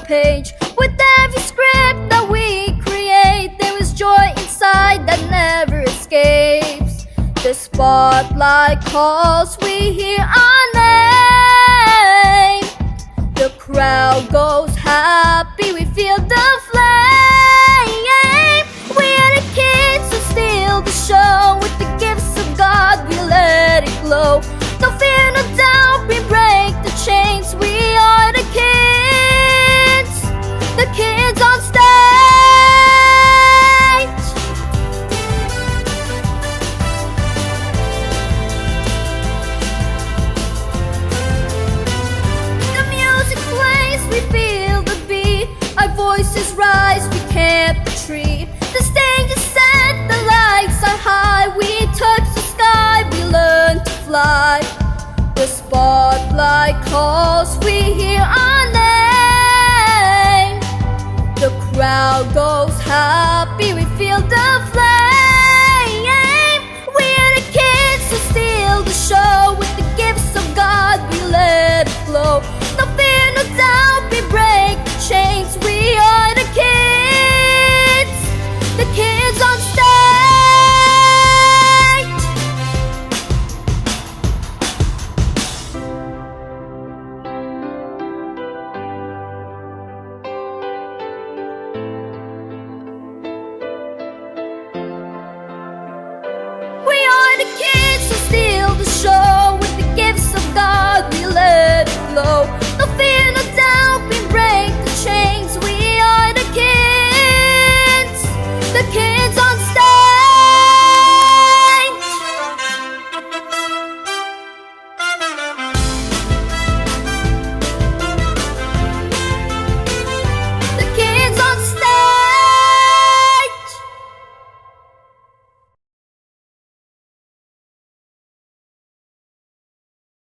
page. With every script that we create, there is joy inside that never escapes. The spotlight calls, we hear our name. The crowd goes happy, we feel the flame. We are the kids who steal the show. With the gifts of God, we let it glow. No fear, no doubt, we break the chains. We are the kids on stage. The music plays, we feel the beat. Our voices rise, we can't retreat. The stage is set, the lights are high. We touch the sky, we learn to fly. The spotlight calls, we hear our name. The crowd goes happy, we feel the flame. We are the kids who steal the show. With the gifts of God, we let it flow. No fear, no doubt, we break the chains. We are the kids on stage. We are the kids who steal the show. With the gifts of God, we let it flow. No fear, no doubt, we break the chains. We are the kids on stage.